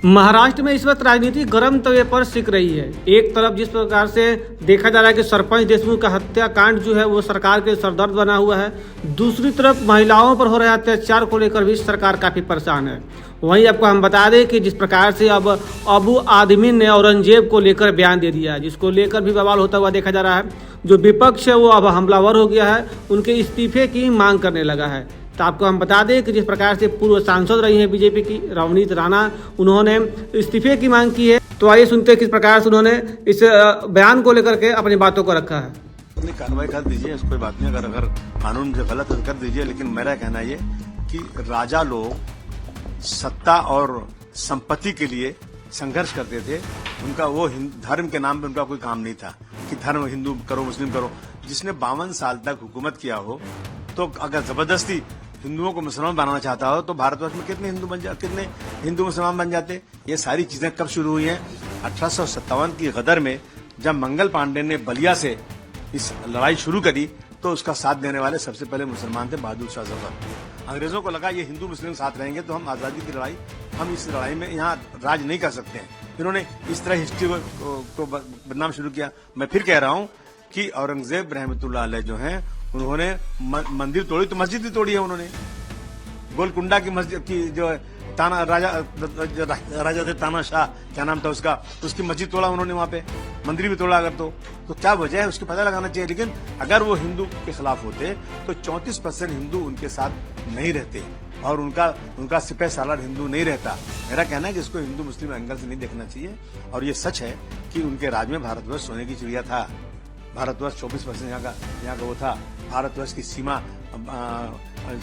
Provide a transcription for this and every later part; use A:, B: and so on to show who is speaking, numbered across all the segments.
A: महाराष्ट्र में इस वक्त राजनीति गर्म तवे पर सिक रही है। एक तरफ जिस प्रकार से देखा जा रहा है कि सरपंच देशमुख का हत्याकांड जो है वो सरकार के सरदर्द बना हुआ है, दूसरी तरफ महिलाओं पर हो रहे अत्याचार को लेकर भी सरकार काफ़ी परेशान है। वहीं आपको हम बता दें कि जिस प्रकार से अब अबू आदमी ने औरंगजेब को लेकर बयान दे दिया है, जिसको लेकर भी बवाल होता हुआ देखा जा रहा है। जो विपक्ष है वो अब हमलावर हो गया है, उनके इस्तीफे की मांग करने लगा है। तो आपको हम बता दें कि जिस प्रकार से पूर्व सांसद रही हैं बीजेपी की रवनीत राणा, उन्होंने इस्तीफे की मांग की है। तो आइए सुनते हैं किस प्रकार से उन्होंने इस बयान को लेकर के अपनी बातों को रखा है।
B: अपनी कार्रवाई कर दीजिए, इस कोई बात नहीं, अगर कानून से गलत कर दीजिए, लेकिन मेरा कहना ये कि राजा लोग सत्ता और संपत्ति के लिए संघर्ष करते थे। उनका वो धर्म के नाम पे उनका कोई काम नहीं था कि धर्म हिंदू करो मुस्लिम करो। जिसने 52 साल तक हुकूमत किया हो, तो अगर जबरदस्ती हिंदुओं को मुसलमान बनाना चाहता हो तो भारतवर्ष में कितने हिंदू मुसलमान बन जाते। ये सारी चीजें कब शुरू हुई हैं? 1857 की गदर में जब मंगल पांडे ने बलिया से इस लड़ाई शुरू करी तो उसका साथ देने वाले सबसे पहले मुसलमान थे, बहादुर शाह जफर। अंग्रेजों को लगा ये हिंदू मुस्लिम साथ रहेंगे तो हम आजादी की लड़ाई, हम इस लड़ाई में यहाँ राज नहीं कर सकते हैं। इन्होंने इस तरह हिस्ट्री को बदनाम शुरू किया। मैं फिर कह रहा हूँ कि औरंगजेब रहमतुल्लाह अलैह जो हैं, उन्होंने मंदिर तोड़ी तो मस्जिद भी तोड़ी है उन्होंने। गोलकुंडा की मस्जिद की जो ताना राजा थे तानाशाह, क्या नाम था उसका, उसकी मस्जिद तोड़ा उन्होंने, वहां पे मंदिर भी तोड़ा। अगर तो क्या वजह है उसको पता लगाना चाहिए। लेकिन अगर वो हिंदू के खिलाफ होते तो 34% हिंदू उनके साथ नहीं रहते और उनका सिपह सालार हिंदू नहीं रहता। मेरा कहना है कि इसको हिंदू मुस्लिम एंगल से नहीं देखना चाहिए। और ये सच है कि उनके राज में भारतवर्ष सोने की चिड़िया था। भारतवर्ष 24% यहाँ का वो था। भारतवर्ष की सीमा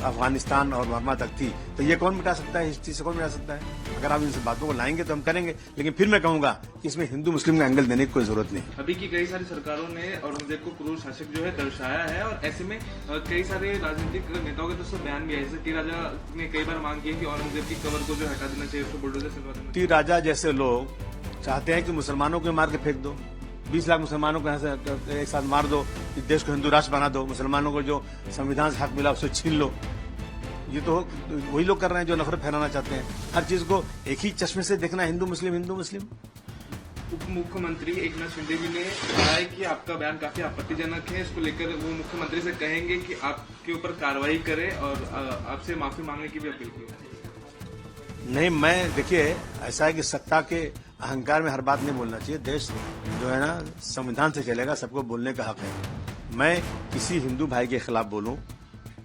B: अफगानिस्तान और बर्मा तक थी। तो ये कौन मिटा सकता है? हिस्ट्री से कौन मिटा सकता है? अगर आप इन बातों को लाएंगे तो हम करेंगे, लेकिन फिर मैं कहूंगा कि इसमें हिंदू मुस्लिम का एंगल देने की कोई जरूरत नहीं।
C: अभी की कई सारी सरकारों ने औरंगजेब को क्रूर शासक जो है दर्शाया है और ऐसे में कई सारे राजनीतिक नेताओं के तरफ से बयान भी है। जैसे टी राजा ने कई बार मांग की है कि औरंगजेब की कबर को जो हटा देना चाहिए, उसको बुलडोजर से हटा देना।
B: टी राजा जैसे लोग चाहते हैं कि मुसलमानों को मार के फेंक दो, 20 लाख मुसलमानों को यहाँ से एक साथ मार दो, इस देश को हिंदू राष्ट्र बना दो, मुसलमानों को जो संविधान से हक मिला उसे छीन लो। ये तो वही लोग कर रहे हैं जो नफरत फैलाना चाहते हैं। हर चीज को एक ही चश्मे से देखना, हिंदू मुस्लिम हिंदू मुस्लिम।
C: उप मुख्यमंत्री एकनाथ शिंदे जी ने कहा है कि आपका बयान काफी आपत्तिजनक है। इसको लेकर वो मुख्यमंत्री से कहेंगे कि आपके ऊपर कार्रवाई करे और आपसे माफी मांगने की भी अपील की।
B: नहीं, मैं देखिए ऐसा है कि सत्ता के अहंकार में हर बात नहीं बोलना चाहिए। देश जो है ना संविधान से चलेगा, सबको बोलने का हक है। मैं किसी हिंदू भाई के खिलाफ बोलूं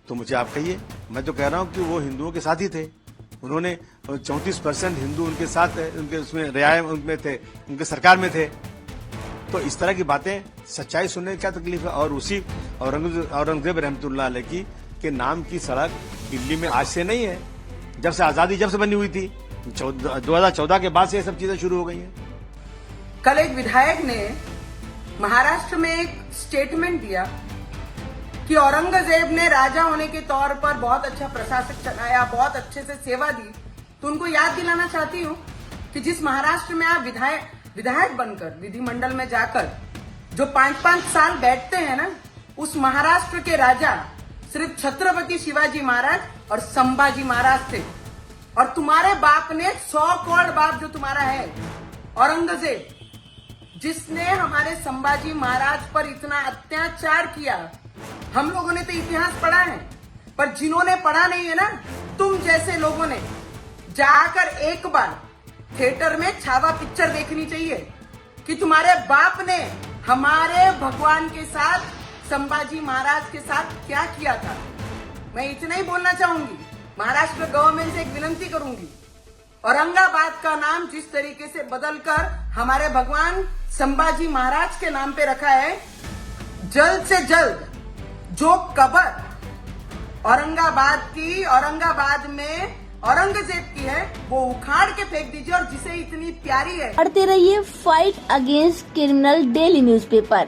B: तो मुझे आप कहिए। मैं तो कह रहा हूं कि वो हिंदुओं के साथ ही थे। उन्होंने 34% हिंदू उनके साथ, उनके उसमें रियायत उनमें थे, उनके सरकार में थे। तो इस तरह की बातें, सच्चाई सुनने की क्या तकलीफ है? और उसी औरंगजेब रहमतुल्लाह अलैह की के नाम की सड़क दिल्ली में आज से नहीं है, जब से आजादी जब से बनी हुई थी। 2014 के बाद से ये सब चीजें शुरू हो गई हैं।
D: कल एक विधायक ने महाराष्ट्र में एक स्टेटमेंट दिया कि औरंगजेब ने राजा होने के तौर पर बहुत अच्छा प्रशासक चलाया, बहुत अच्छे से सेवा दी। तो उनको याद दिलाना चाहती हूँ कि जिस महाराष्ट्र में आप विधायक बनकर विधिमंडल में जाकर जो 5-5 साल बैठते हैं ना, उस महाराष्ट्र के राजा सिर्फ छत्रपति शिवाजी महाराज और संभाजी महाराज थे। और तुम्हारे बाप ने 100 करोड़ बाप जो तुम्हारा है औरंगजेब, जिसने हमारे संभाजी महाराज पर इतना अत्याचार किया। हम लोगों ने तो इतिहास पढ़ा है, पर जिन्होंने पढ़ा नहीं है ना, तुम जैसे लोगों ने जाकर एक बार थिएटर में छावा पिक्चर देखनी चाहिए कि तुम्हारे बाप ने हमारे भगवान के साथ, संभाजी महाराज के साथ क्या किया था। मैं इतना ही बोलना चाहूंगी। महाराष्ट्र गवर्नमेंट से एक विनती करूंगी, औरंगाबाद का नाम जिस तरीके से बदलकर हमारे भगवान संभाजी महाराज के नाम पे रखा है, जल्द से जल्द जो कबर औरंगाबाद में औरंगजेब की है वो उखाड़ के फेंक दीजिए। और जिसे इतनी प्यारी है,
E: पढ़ते रहिए fight against criminal daily newspaper.